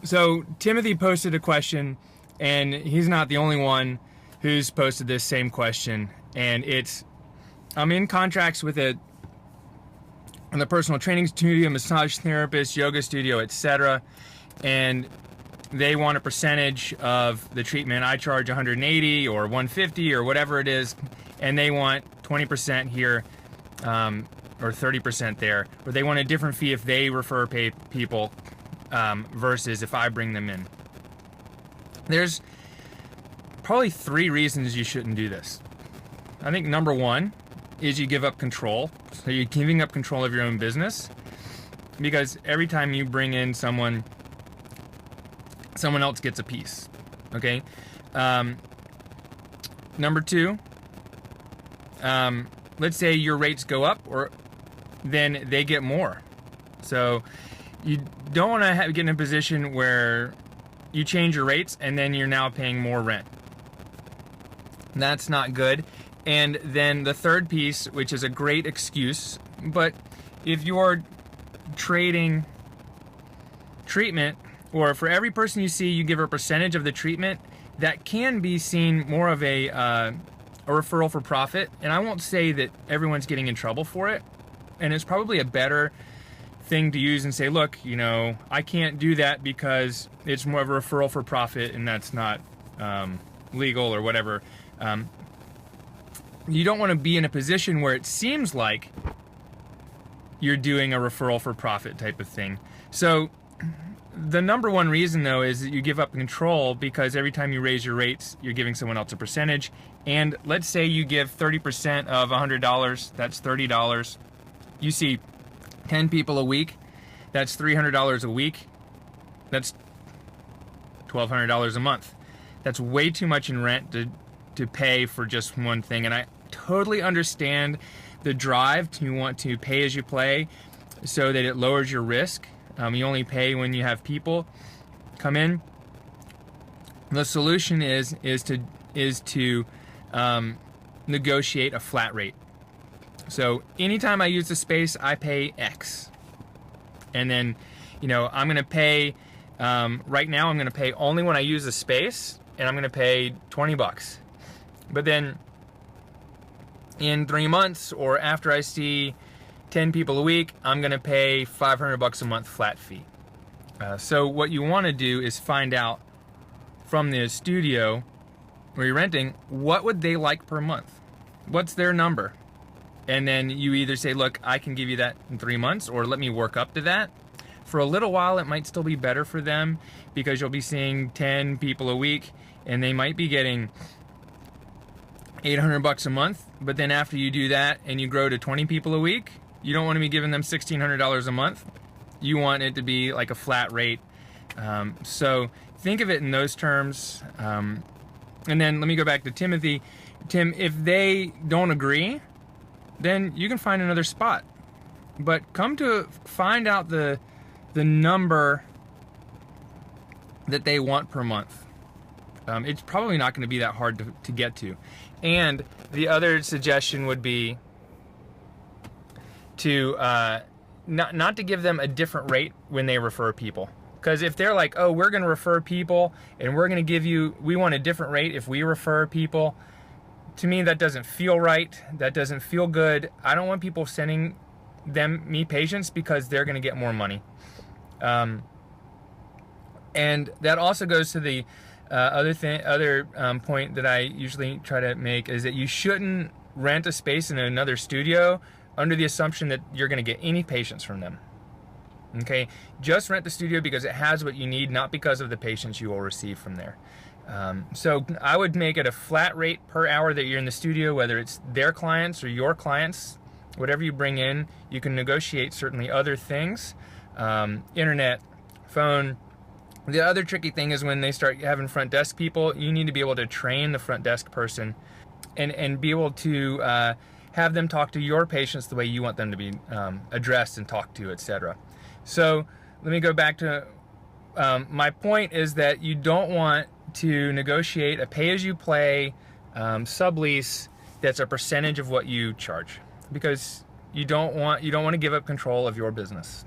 So Timothy posted a question, and he's not the only one who's posted this same question. And I'm in contracts with the personal training studio, massage therapist, yoga studio, etc. And they want a percentage of the treatment. I charge 180 or 150 or whatever it is, and they want 20% here or 30% there. Or they want a different fee if they refer people versus if I bring them in. There's probably 3 reasons you shouldn't do this. I think number 1 is you give up control. So you're giving up control of your own business, because every time you bring in someone else gets a piece. Okay. Number 2, let's say your rates go up, or then they get more. So you don't want to get in a position where you change your rates and then you're now paying more rent. That's not good. And then the third piece, which is a great excuse, but if you're trading treatment, or for every person you see, you give a percentage of the treatment, that can be seen more of a referral for profit. And I won't say that everyone's getting in trouble for it. And it's probably a better thing to use and say, look, I can't do that because it's more of a referral for profit, and that's not legal or whatever. You don't want to be in a position where it seems like you're doing a referral for profit type of thing. So the number 1 reason, though, is that you give up control, because every time you raise your rates, you're giving someone else a percentage. And let's say you give 30% of $100, that's $30. You see 10 people a week, that's $300 a week. That's $1,200 a month. That's way too much in rent to pay for just one thing. And I totally understand the drive to want to pay as you play so that it lowers your risk. You only pay when you have people come in. The solution is to negotiate a flat rate. So anytime I use the space, I pay X. And then, I'm going to pay, right now I'm going to pay only when I use the space, and I'm going to pay $20. But then in 3 months, or after I see 10 people a week, I'm going to pay $500 a month flat fee. So what you want to do is find out from the studio where you're renting, what would they like per month? What's their number? And then you either say, look, I can give you that in 3 months, or let me work up to that. For a little while, it might still be better for them, because you'll be seeing 10 people a week, and they might be getting $800 a month. But then after you do that and you grow to 20 people a week, you don't want to be giving them $1,600 a month. You want it to be like a flat rate. So think of it in those terms. And then let me go back to Timothy. Tim, if they don't agree, then you can find another spot. But come to find out the number that they want per month. It's probably not going to be that hard to get to. And the other suggestion would be to not to give them a different rate when they refer people. Because if they're like, oh, we're going to refer people and we're going to we want a different rate if we refer people, to me that doesn't feel right. That doesn't feel good. I don't want people sending me patients because they're going to get more money. And that also goes to the other point that I usually try to make, is that you shouldn't rent a space in another studio under the assumption that you're going to get any patients from them. Okay, just rent the studio because it has what you need, not because of the patients you will receive from there. So I would make it a flat rate per hour that you're in the studio, whether it's their clients or your clients. Whatever you bring in, you can negotiate certainly other things, internet, phone. The other tricky thing is when they start having front desk people, you need to be able to train the front desk person and be able to have them talk to your patients the way you want them to be addressed and talked to, etc. So let me go back to my point is that you don't want to negotiate a pay-as-you-play sublease that's a percentage of what you charge, because you don't want to give up control of your business.